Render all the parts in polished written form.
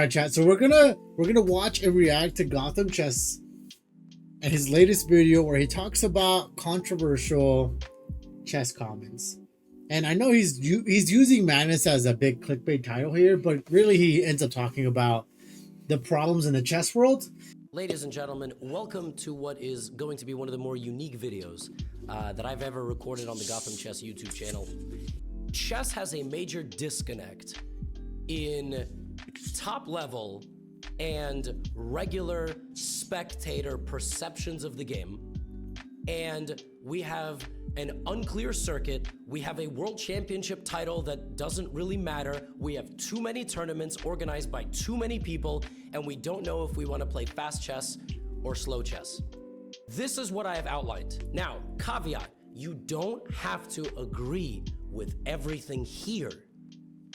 right, chat. So we're gonna watch and react to Gotham Chess and his latest video where he talks about controversial chess comments. And I know he's using Magnus as a big clickbait title here, but really he ends up talking about the problems in the chess world. Ladies and gentlemen, welcome to what is going to be one of the more unique videos that I've ever recorded on the Gotham Chess YouTube channel. Chess has a major disconnect in top level and regular spectator perceptions of the game. And we have an unclear circuit. We have a world championship title that doesn't really matter. We have too many tournaments organized by too many people, and we don't know if we want to play fast chess or slow chess. This is what I have outlined. Now, caveat, you don't have to agree with everything here.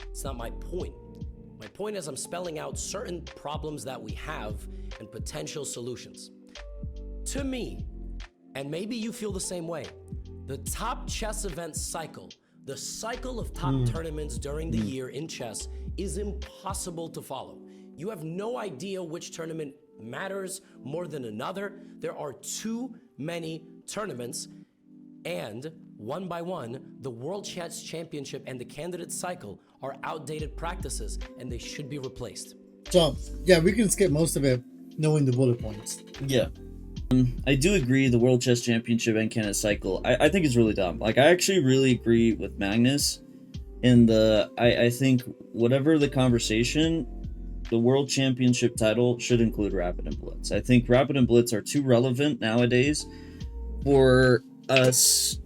It's not my point. My point is I'm spelling out certain problems that we have and potential solutions. To me, and maybe you feel the same way, the top chess event cycle, the cycle of top tournaments during the year in chess is impossible to follow. You have no idea which tournament matters more than another. There are too many tournaments, and one by one, the World Chess Championship and the candidate cycle are outdated practices, and they should be replaced. So, yeah, we can skip most of it knowing the bullet points. Yeah. I do agree the World Chess Championship and candidate cycle, I think it's really dumb. Like, I actually really agree with Magnus in I think whatever the conversation, the World Championship title should include Rapid and Blitz. I think Rapid and Blitz are too relevant nowadays for us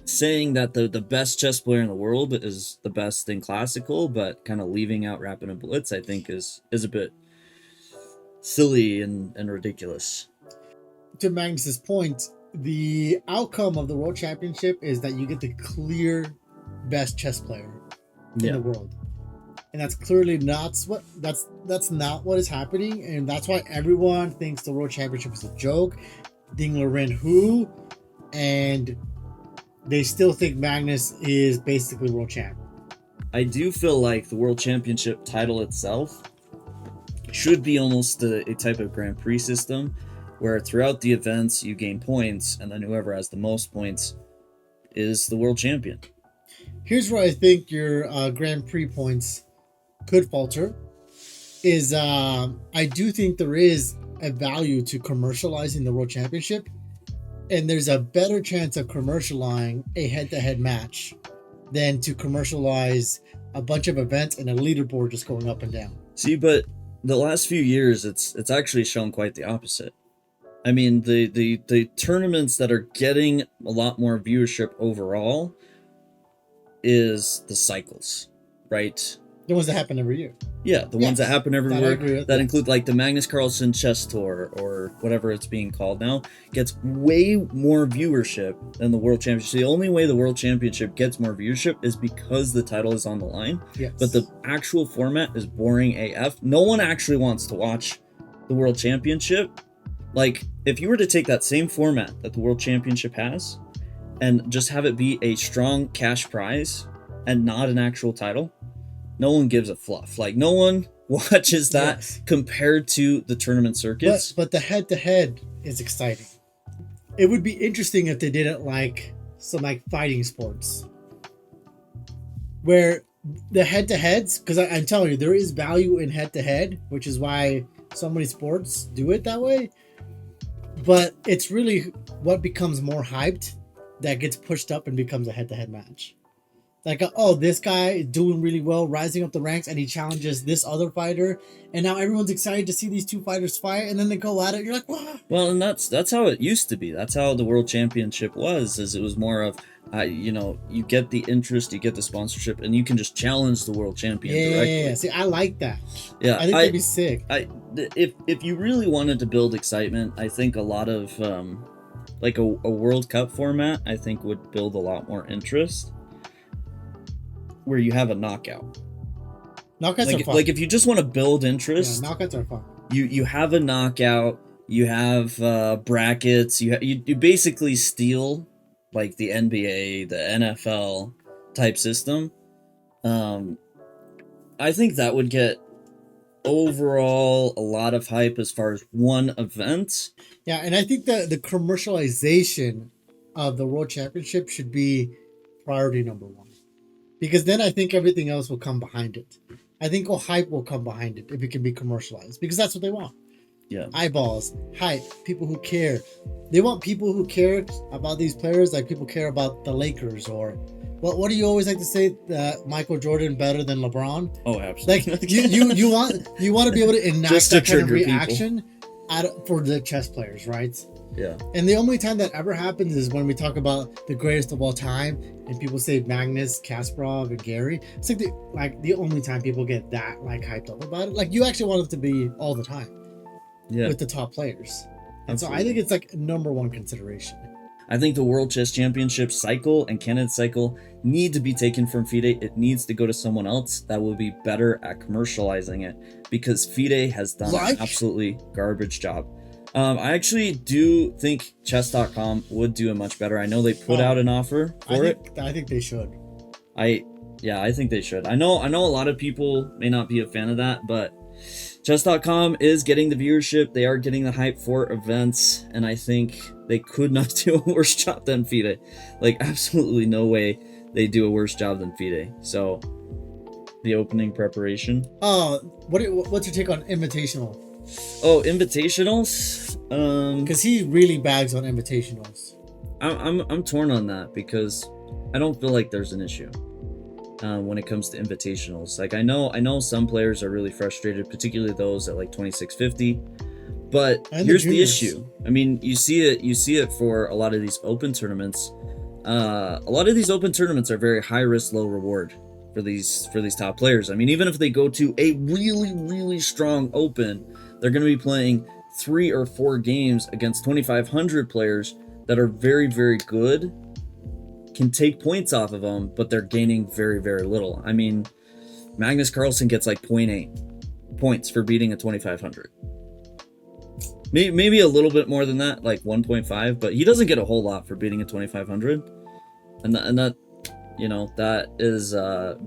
saying that the best chess player in the world is the best in classical, but kind of leaving out Rapid and Blitz, I think is a bit silly and ridiculous. To Magnus's point, the outcome of the World Championship is that you get the clear best chess player in the world. And that's clearly not that's not what is happening, and that's why everyone thinks the World Championship is a joke. Ding Loren who, and they still think Magnus is basically world champ. I do feel like the World Championship title itself should be almost a type of Grand Prix system, where throughout the events you gain points, and then whoever has the most points is the world champion. Here's where I think your Grand Prix points could falter, is I do think there is a value to commercializing the World Championship, and there's a better chance of commercializing a head-to-head match than to commercialize a bunch of events and a leaderboard just going up and down. See, but the last few years, it's actually shown quite the opposite. I mean, the tournaments that are getting a lot more viewership overall is the cycles, right? The ones that happen every year. Yeah, the ones that happen every year. That include like the Magnus Carlsen Chess Tour or whatever it's being called now, gets way more viewership than the World Championship. The only way the World Championship gets more viewership is because the title is on the line. Yes. But the actual format is boring AF. No one actually wants to watch the World Championship. Like, if you were to take that same format that the World Championship has and just have it be a strong cash prize and not an actual title, no one gives a fluff. Like, no one watches that compared to the tournament circuits. But the head-to-head is exciting. It would be interesting if they did it like some like fighting sports, where the head-to-heads, because I'm telling you, there is value in head-to-head, which is why so many sports do it that way. But it's really what becomes more hyped that gets pushed up and becomes a head-to-head match. Like, oh, this guy is doing really well, rising up the ranks, and he challenges this other fighter, and now everyone's excited to see these two fighters fight, and then they go at it. You're like, wow. Well, and that's how it used to be. That's how the World Championship was. Is it was more of, you get the interest, you get the sponsorship, and you can just challenge the world champion directly. Yeah. See, I like that. Yeah, I think that'd be sick. If you really wanted to build excitement, I think a lot of like a World Cup format, I think would build a lot more interest. Where you have a knockout. Knockouts are fun. Like if you just want to build interest, knockouts are fun. You have a knockout. You have brackets. You basically steal like the NBA, the NFL type system. I think that would get overall a lot of hype as far as one event. Yeah, and I think that the commercialization of the World Championship should be priority number one. Because then I think everything else will come behind it. I think hype will come behind it if it can be commercialized. Because that's what they want. Yeah. Eyeballs, hype, people who care. They want people who care about these players like people care about the Lakers or what do you always like to say? Michael Jordan better than LeBron? Oh, absolutely. Like you want to be able to enact Just to that kind of trigger reaction for the chess players, right? Yeah. And the only time that ever happens is when we talk about the greatest of all time and people say Magnus, Kasparov, and Gary. It's like the only time people get that like hyped up about it. Like you actually want it to be all the time. Yeah. With the top players. And Absolutely. so I think it's like number one consideration. I think the World Chess Championship cycle and candidate cycle need to be taken from FIDE. It needs to go to someone else that will be better at commercializing it because FIDE has done an absolutely garbage job. I actually do think chess.com would do it much better. I know they put out an offer for it. I think they should. I think they should. I know a lot of people may not be a fan of that, but chess.com is getting the viewership. They are getting the hype for events, and I think they could not do a worse job than FIDE. Like, absolutely no way they do a worse job than FIDE. So, the opening preparation. What's your take on Invitational? Oh, invitationals? Because he really bags on invitationals. I'm torn on that because I don't feel like there's an issue when it comes to invitationals. Like I know some players are really frustrated, particularly those at like 2650. But here's the issue. I mean, you see it for a lot of these open tournaments. A lot of these open tournaments are very high risk, low reward for these top players. I mean, even if they go to a really, really strong open, they're going to be playing 3 or 4 games against 2,500 players that are very, very good, can take points off of them, but they're gaining very, very little. I mean, Magnus Carlsen gets like 0.8 points for beating a 2,500. Maybe a little bit more than that, like 1.5, but he doesn't get a whole lot for beating a 2,500. And that, you know, that is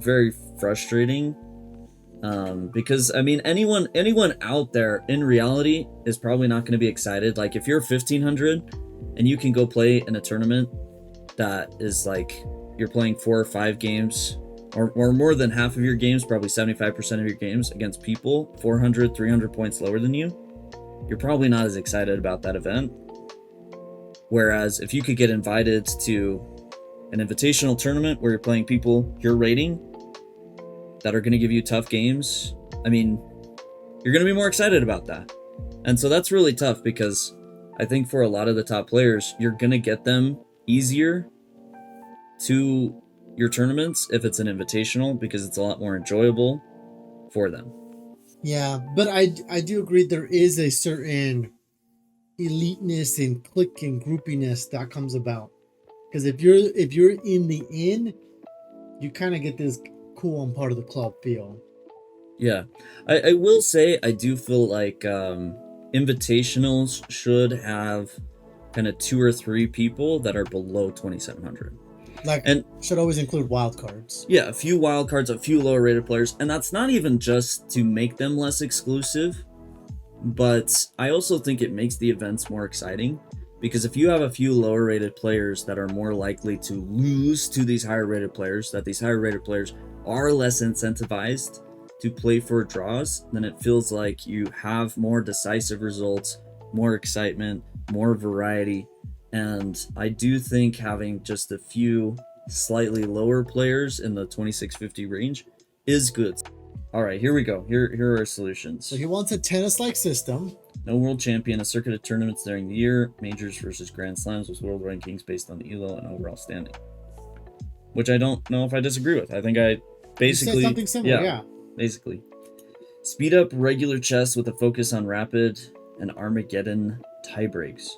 very frustrating. Because I mean, anyone out there in reality is probably not going to be excited. Like if you're 1,500 and you can go play in a tournament that is like you're playing 4 or 5 games or more than half of your games, probably 75% of your games against people 400, 300 points lower than you, you're probably not as excited about that event. Whereas if you could get invited to an invitational tournament where you're playing people your rating that are going to give you tough games, I mean, you're going to be more excited about that. And so that's really tough because I think for a lot of the top players, you're going to get them easier to your tournaments if it's an invitational because it's a lot more enjoyable for them. Yeah, but I do agree there is a certain eliteness and clique and groupiness that comes about. Because if you're in the inn, you kind of get this cool I'm part of the club feel. Yeah. I will say I do feel like invitationals should have kind of 2 or 3 people that are below 2,700. And should always include wild cards. Yeah, a few wild cards, a few lower rated players, and that's not even just to make them less exclusive, but I also think it makes the events more exciting. Because if you have a few lower rated players that are more likely to lose to these higher rated players, that these higher rated players are less incentivized to play for draws, then it feels like you have more decisive results, more excitement, more variety. And I do think having just a few slightly lower players in the 2650 range is good. All right, here we go. Here are our solutions. So he wants a tennis-like system. No world champion, a circuit of tournaments during the year, majors versus grand slams with world rankings based on the ELO and overall standing. Which I don't know if I disagree with. I think I basically... You said something similar, yeah. Basically. Speed up regular chess with a focus on rapid and Armageddon tiebreaks.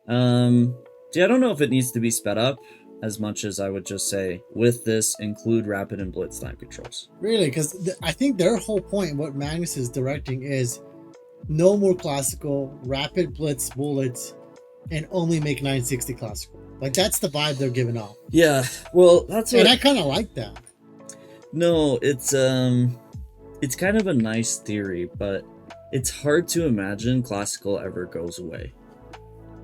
See, I don't know if it needs to be sped up as much as I would just say, with this, include rapid and blitz time controls. Really? Because I think their whole point, what Magnus is directing, is no more classical, rapid blitz bullets, and only make 960 classical. Like, that's the vibe they're giving off. Yeah, well, that's what... And I kind of like that. No, it's it's kind of a nice theory, but it's hard to imagine classical ever goes away.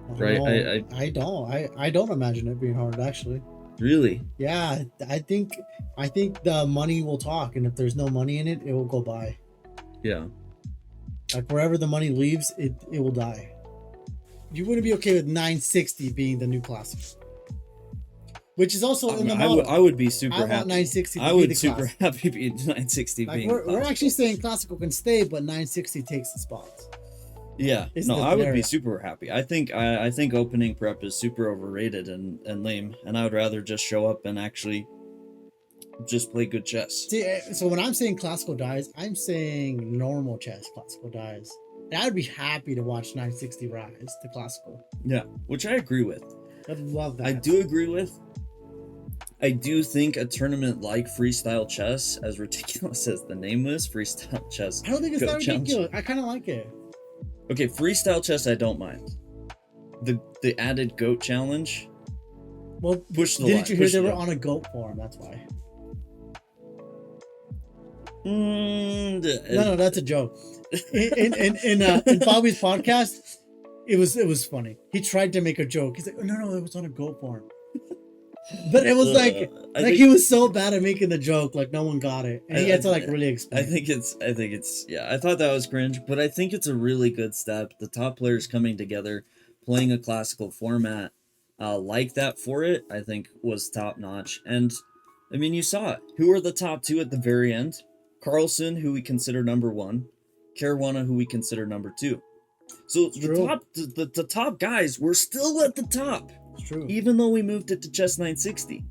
Right? I don't imagine it being hard, actually. Really? Yeah, I think the money will talk, and if there's no money in it, it will go by. Yeah. Like wherever the money leaves, it will die. You wouldn't be okay with 960 being the new classic, which is also in the model. I would be super I want happy. 960. I would super happy being 960 like being. We're actually saying classical can stay, but 960 takes the spot. Yeah, no, I would be super happy. I think opening prep is super overrated and lame, and I would rather just show up and actually just play good chess. See, so when I'm saying classical dies, I'm saying normal chess classical dies. And I'd be happy to watch 960 rise to classical. Yeah, which I agree with. I'd love that. I do agree with. I do think a tournament like freestyle chess, as ridiculous as the name is, freestyle chess. I don't think it's that ridiculous. I kind of like it. Okay, freestyle chess I don't mind. The added goat challenge. Well, didn't you hear they were on a goat form? That's why. No, that's a joke. In Bobby's podcast, it was funny. He tried to make a joke. He's like, "Oh, no, it was on a goat form." But it was he was so bad at making the joke, like no one got it, and he had to like really explain. I think it's yeah. I thought that was cringe, but I think it's a really good step. The top players coming together, playing a classical format like that for it, I think was top notch. And I mean, you saw it. Who were the top two at the very end? Carlsen, who we consider number one, Caruana, who we consider number two. So the top guys were still at the top. It's true. Even though we moved it to Chess 960.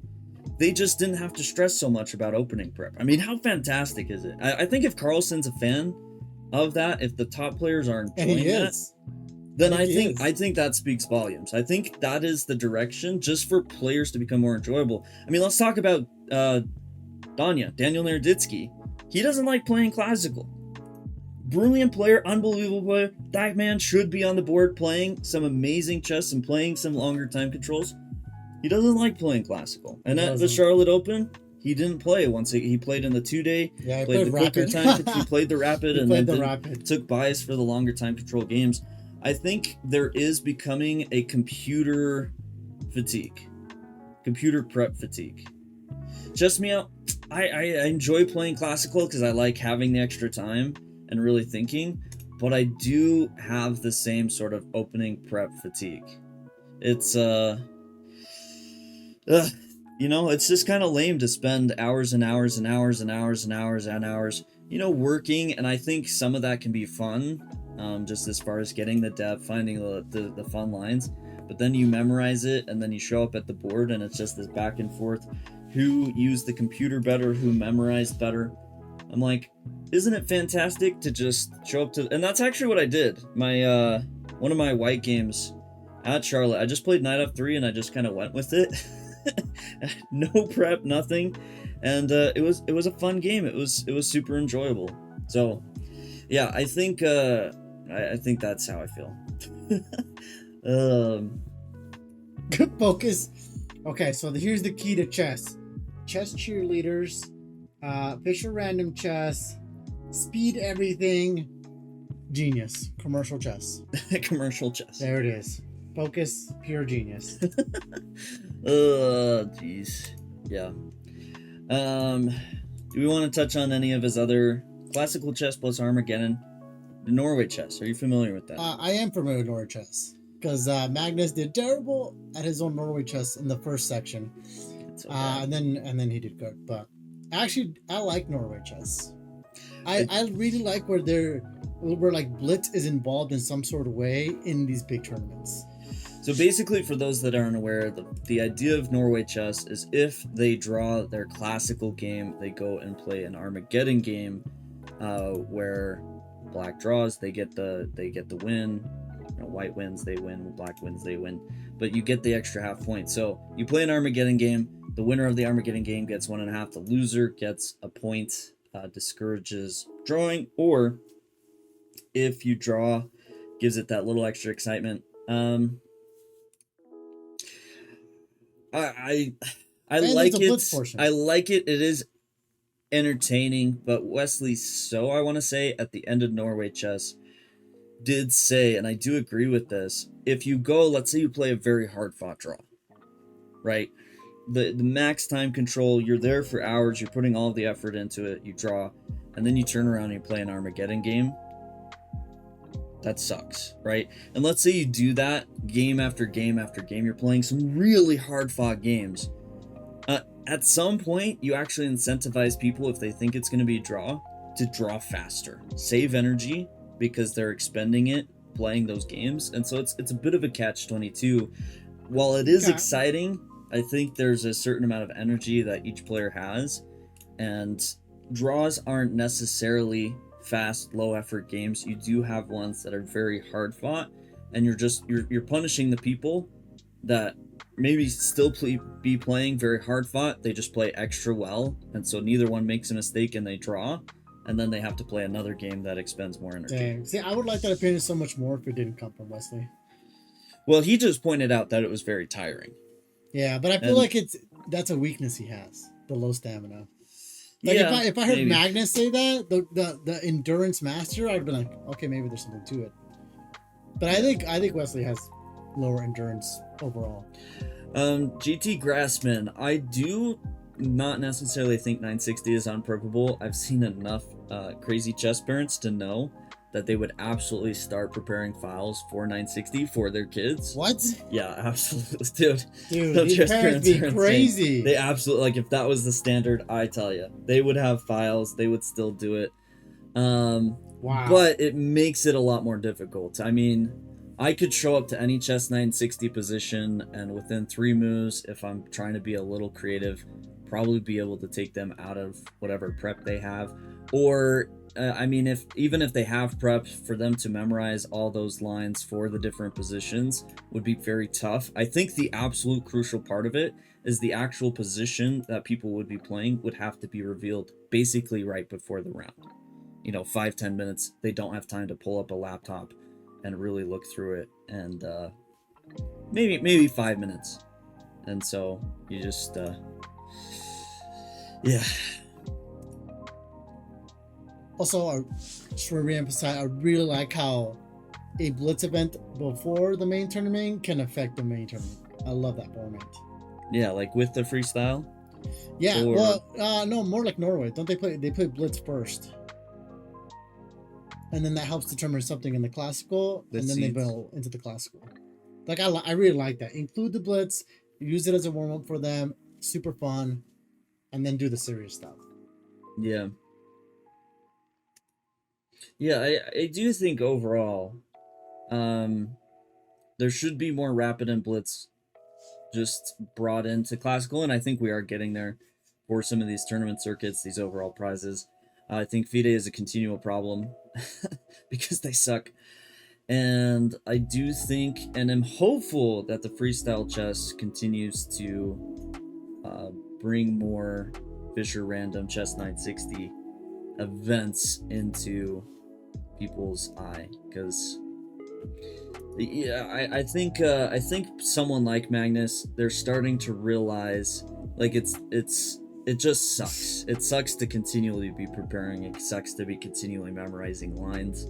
They just didn't have to stress so much about opening prep. I mean, how fantastic is it? I think if Carlsen's a fan of that, if the top players are enjoying that, then I think that speaks volumes. I think that is the direction just for players to become more enjoyable. I mean, let's talk about Daniel Naroditsky. He doesn't like playing classical. Brilliant player, unbelievable player. That man should be on the board playing some amazing chess and playing some longer time controls. He doesn't like playing classical. And at the Charlotte Open, he didn't play once. He played in the 2-day. Yeah, he played the quicker time. He played the rapid Took bias for the longer time control games. I think there is becoming a computer fatigue. Computer prep fatigue. Just me out. I enjoy playing classical because I like having the extra time and really thinking, but I do have the same sort of opening prep fatigue. It's it's just kind of lame to spend hours and hours and hours and hours and hours and hours, working, and I think some of that can be fun, just as far as getting the depth, finding the fun lines, but then you memorize it and then you show up at the board and it's just this back and forth. Who used the computer better, who memorized better. I'm like, isn't it fantastic to just show up to... And that's actually what I did. My one of my white games at Charlotte, I just played knight f3 and I just kind of went with it. No prep, nothing. And it was a fun game. It was super enjoyable. So, yeah, I think that's how I feel. Good focus. Okay, so here's the key to chess. Chess cheerleaders, Fisher random chess, speed everything, genius. Commercial chess. Commercial chess. There it is. Focus, pure genius. Jeez. Yeah. Do we want to touch on any of his other classical chess plus Armageddon? The Norway chess. Are you familiar with that? I am familiar with Norway chess. Because Magnus did terrible at his own Norway chess in the first section, and then he did good. But actually, I like Norway chess. I really like where like Blitz is involved in some sort of way in these big tournaments. So basically, for those that aren't aware, the idea of Norway chess is if they draw their classical game, they go and play an Armageddon game, where black draws, they get the win. White wins, they win. Black wins, they win. But you get the extra half point. So you play an Armageddon game. The winner of the Armageddon game gets 1.5. The loser gets a point. Discourages drawing. Or if you draw, gives it that little extra excitement. I like it. I like it. It is entertaining, but Wesley, so I want to say at the end of Norway Chess, did say, and I do agree with this, if you go, let's say you play a very hard fought draw, right? The max time control, you're there for hours, you're putting all the effort into it, you draw, and then you turn around and you play an Armageddon game. That sucks, right? And let's say you do that game after game after game, you're playing some really hard fought games. At some point, you actually incentivize people, if they think it's going to be a draw, to draw faster. Save energy, because they're expending it playing those games. And so it's a bit of a catch-22. While it is exciting, I think there's a certain amount of energy that each player has. And draws aren't necessarily fast, low-effort games. You do have ones that are very hard-fought. And you're punishing the people that maybe still be playing very hard fought, they just play extra well, and so neither one makes a mistake and they draw, and then they have to play another game that expends more energy. Dang. See, I would like that opinion so much more if it didn't come from Wesley. Well, he just pointed out that it was very tiring. Yeah, but I feel like that's a weakness he has, the low stamina. Like yeah, if I heard maybe. Magnus say that, the endurance master, I'd be like, okay, maybe there's something to it. But I think Wesley has lower endurance overall. GT Grassman, I do not necessarily think 960 is unprovable. I've seen enough crazy chess parents to know that they would absolutely start preparing files for 960 for their kids. What? Yeah, absolutely, dude. Dude, these parents be crazy. They absolutely, like, if that was the standard, I tell you, they would have files. They would still do it. Wow. But it makes it a lot more difficult. I mean, I could show up to any chess 960 position, and within 3 moves, if I'm trying to be a little creative, probably be able to take them out of whatever prep they have. Or, I mean, even if they have prep, for them to memorize all those lines for the different positions would be very tough. I think the absolute crucial part of it is the actual position that people would be playing would have to be revealed basically right before the round. 5-10 minutes, they don't have time to pull up a laptop and really look through it, and maybe 5 minutes, and so you just yeah. Also, I just want to reemphasize, I really like how a blitz event before the main tournament can affect the main tournament. I love that format. Yeah, like with the freestyle. Yeah, or... well, no, more like Norway. Don't they play blitz first? And then that helps determine something in the classical, and then they build into the classical. Like, I really like that. Include the blitz, use it as a warm-up for them, super fun, and then do the serious stuff. Yeah. Yeah, I do think overall, there should be more rapid and blitz just brought into classical, and I think we are getting there for some of these tournament circuits, these overall prizes. I think FIDE is a continual problem because they suck. And I do think, and I'm hopeful that the freestyle chess continues to bring more Fisher Random Chess 960 events into people's eye. Because, yeah, I think someone like Magnus, they're starting to realize, like, it just sucks. It sucks to continually be preparing. It sucks to be continually memorizing lines.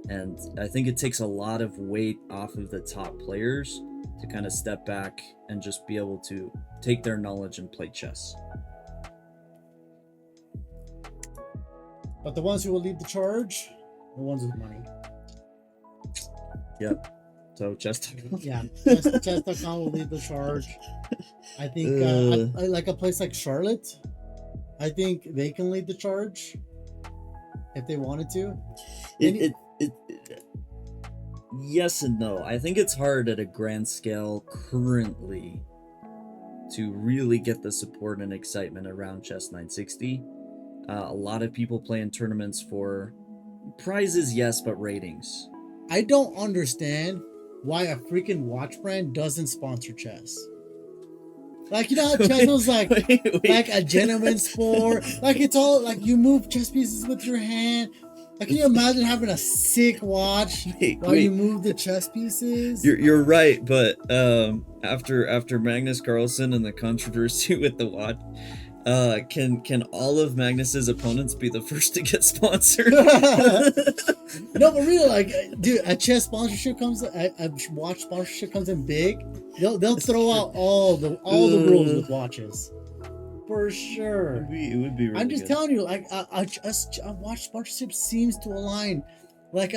And I think it takes a lot of weight off of the top players to kind of step back and just be able to take their knowledge and play chess. But the ones who will lead the charge, the ones with money. Yep. So chess.com. Yeah, chess.com will lead the charge. I think I like a place like Charlotte. I think they can lead the charge if they wanted to. Yes and no. I think it's hard at a grand scale currently to really get the support and excitement around Chess 960. A lot of people play in tournaments for prizes, yes, but ratings. I don't understand why a freaking watch brand doesn't sponsor chess. Like, how chess was like like a gentleman's sport. Like, it's all like you move chess pieces with your hand. Like, can you imagine having a sick watch while you move the chess pieces? You're right, but after Magnus Carlsen and the controversy with the watch, Can all of Magnus's opponents be the first to get sponsored? No, but really, like, dude, a chess sponsorship comes, a watch sponsorship comes in big. They'll throw out all the rules with watches, for sure. It would be really I'm just good. telling you, like, a watch sponsorship seems to align, like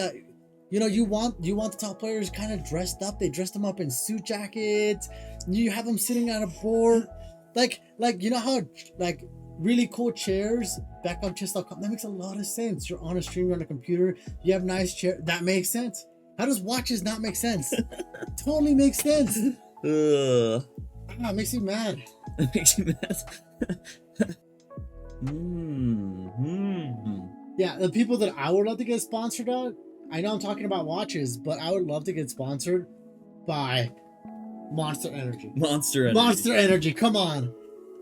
you know, you want the top players kind of dressed up. They dress them up in suit jackets. You have them sitting on a board, like you know how like really cool chairs back on chess.com. That makes a lot of sense. You're on a stream, you're on a computer. You have nice chair. That makes sense. How does watches not make sense? Totally makes sense. Ugh. It makes you mad. It makes you mad. Yeah, the people that I would love to get sponsored on. I know I'm talking about watches, but I would love to get sponsored by Monster Energy. Monster Energy, come on.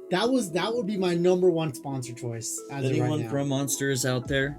That would be my number one sponsor choice as of right Anyone now. from Monster is out there?